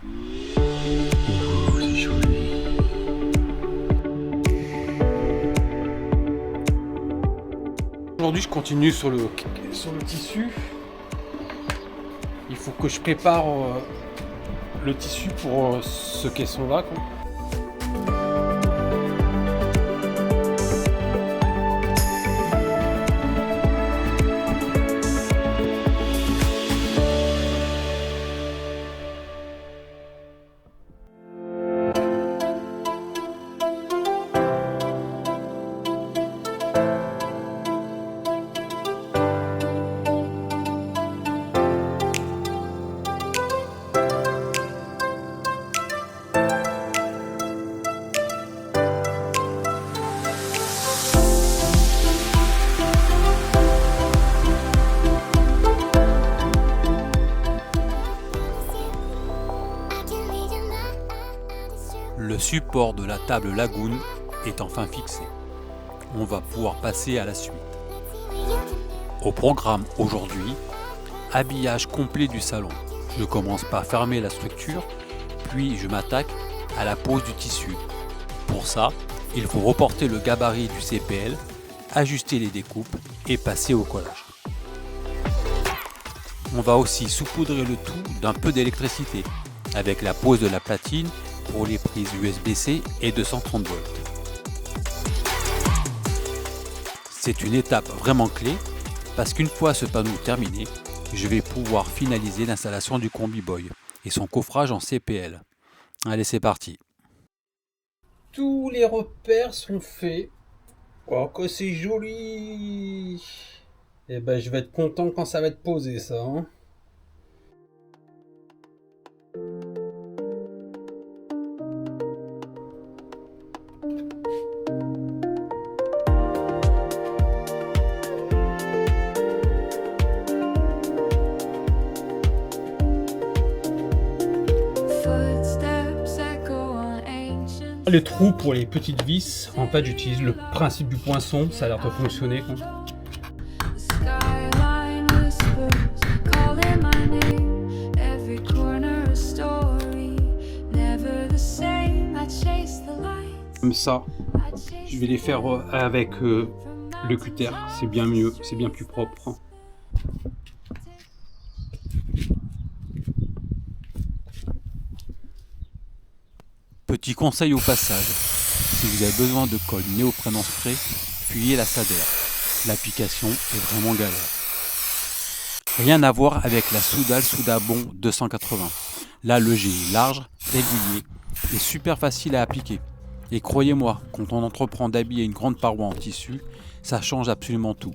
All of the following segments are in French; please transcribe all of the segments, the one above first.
Oh, c'est joli. Aujourd'hui, je continue sur le tissu. Il faut que je prépare le tissu pour ce caisson-là, quoi. Le support de la table Lagoon est enfin fixé. On va pouvoir passer à la suite. Au programme aujourd'hui, habillage complet du salon. Je commence par fermer la structure, puis je m'attaque à la pose du tissu. Pour ça, il faut reporter le gabarit du CPL, ajuster les découpes et passer au collage. On va aussi saupoudrer le tout d'un peu d'électricité avec la pose de la platine pour les prises USB-C et 230 volts. C'est une étape vraiment clé parce qu'une fois ce panneau terminé, je vais pouvoir finaliser l'installation du Combi Boy et son coffrage en CPL. Allez, c'est parti. Tous les repères sont faits. Oh, que c'est joli! Eh ben, je vais être content quand ça va être posé, ça. Hein. Les trous pour les petites vis, en fait j'utilise le principe du poinçon, ça a l'air de fonctionner. Quoi. Comme ça, je vais les faire avec le cutter, c'est bien mieux, c'est bien plus propre. Petit conseil au passage, si vous avez besoin de colle néoprène en spray, fuyez la Sader. L'application est vraiment galère. Rien à voir avec la Soudal Soudabon 280. Là, le jet est large, régulier et super facile à appliquer. Et croyez-moi, quand on entreprend d'habiller une grande paroi en tissu, ça change absolument tout.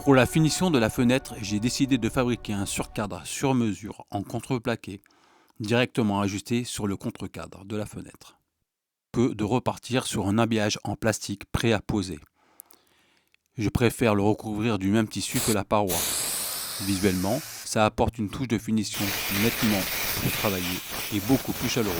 Pour la finition de la fenêtre, j'ai décidé de fabriquer un surcadre sur mesure en contreplaqué, directement ajusté sur le contrecadre de la fenêtre, que de repartir sur un habillage en plastique prêt à poser. Je préfère le recouvrir du même tissu que la paroi. Visuellement, ça apporte une touche de finition nettement plus travaillée et beaucoup plus chaleureuse.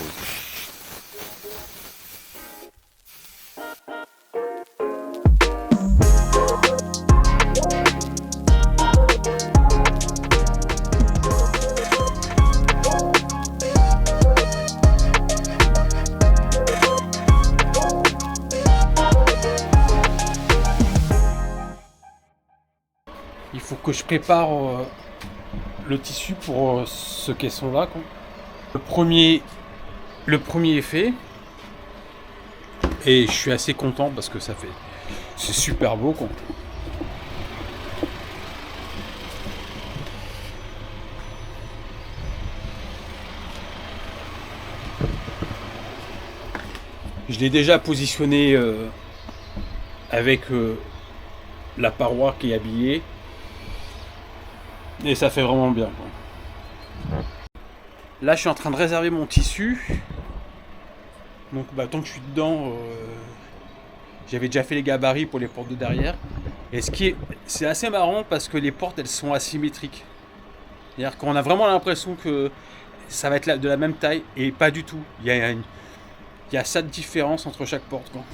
Il faut que je prépare le tissu pour ce caisson-là. Le premier est fait. Et je suis assez content parce que c'est super beau, quoi. Je l'ai déjà positionné avec la paroi qui est habillée. Et ça fait vraiment bien, quoi. Là, je suis en train de réserver mon tissu. Donc, tant que je suis dedans, j'avais déjà fait les gabarits pour les portes de derrière. Et c'est assez marrant parce que les portes, elles sont asymétriques. C'est-à-dire qu'on a vraiment l'impression que ça va être de la même taille et pas du tout. Il y a ça de différence entre chaque porte, quoi.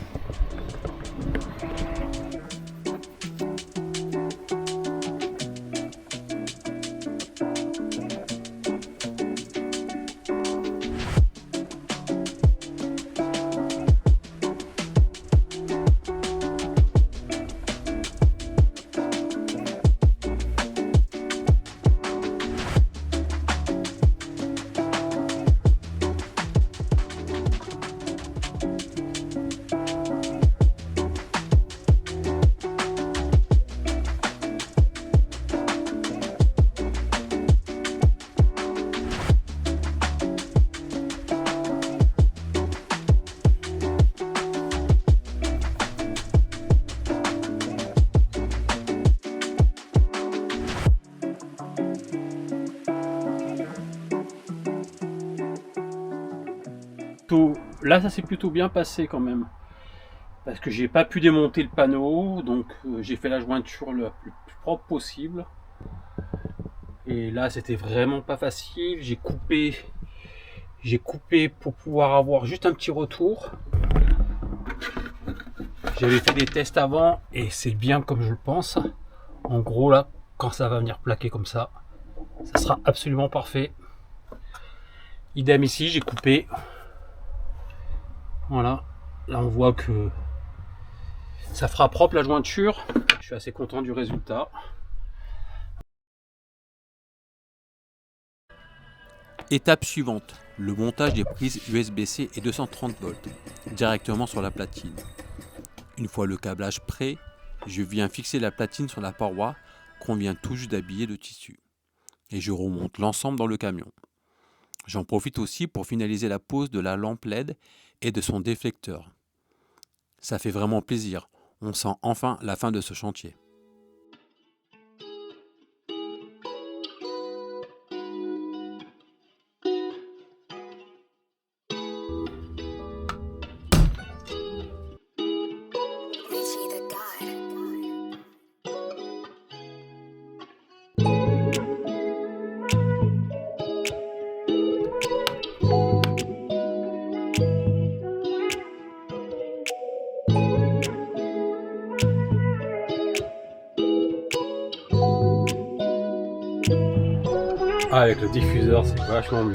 Là, ça s'est plutôt bien passé quand même. Parce que j'ai pas pu démonter le panneau, donc j'ai fait la jointure le plus propre possible. Et là, c'était vraiment pas facile. J'ai coupé pour pouvoir avoir juste un petit retour. J'avais fait des tests avant et c'est bien comme je le pense. En gros, là, quand ça va venir plaquer comme ça sera absolument parfait. Idem ici, j'ai coupé. Voilà, là on voit que ça fera propre la jointure. Je suis assez content du résultat. Étape suivante, le montage des prises USB-C et 230 volts directement sur la platine. Une fois le câblage prêt, je viens fixer la platine sur la paroi qu'on vient tout juste d'habiller de tissu. Et je remonte l'ensemble dans le camion. J'en profite aussi pour finaliser la pose de la lampe LED et de son déflecteur. Ça fait vraiment plaisir, on sent enfin la fin de ce chantier. Avec le diffuseur, c'est vachement mieux.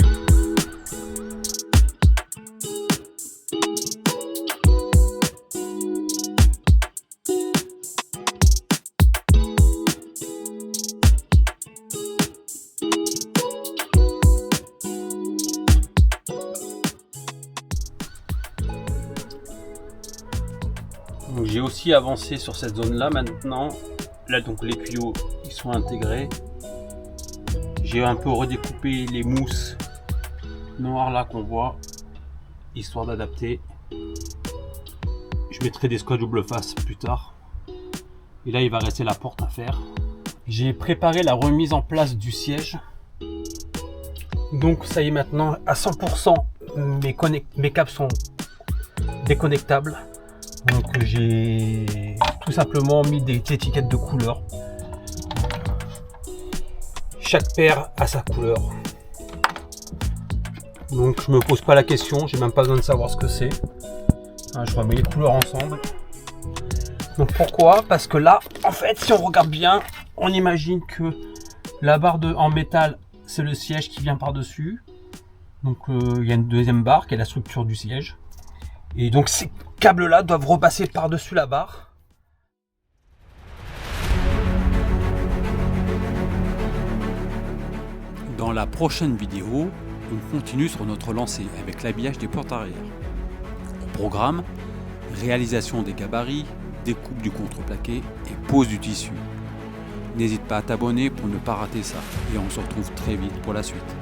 Donc j'ai aussi avancé sur cette zone là maintenant. Là donc les tuyaux ils sont intégrés. J'ai un peu redécoupé les mousses noires là qu'on voit, histoire d'adapter. Je mettrai des scotch double face plus tard. Et là il va rester la porte à faire. J'ai préparé la remise en place du siège. Donc ça y est, maintenant à 100% mes câbles sont déconnectables. Donc j'ai tout simplement mis des étiquettes de couleur. Chaque paire a sa couleur. Donc je me pose pas la question, j'ai même pas besoin de savoir ce que c'est. Je remets les couleurs ensemble. Donc pourquoi? Parce que là, en fait, si on regarde bien, on imagine que la barre en métal, c'est le siège qui vient par-dessus. Donc il y a une deuxième barre qui est la structure du siège. Et donc ces câbles-là doivent repasser par-dessus la barre. Dans la prochaine vidéo, on continue sur notre lancée avec l'habillage des portes arrière. Au programme, réalisation des gabarits, découpe du contreplaqué et pose du tissu. N'hésite pas à t'abonner pour ne pas rater ça et on se retrouve très vite pour la suite.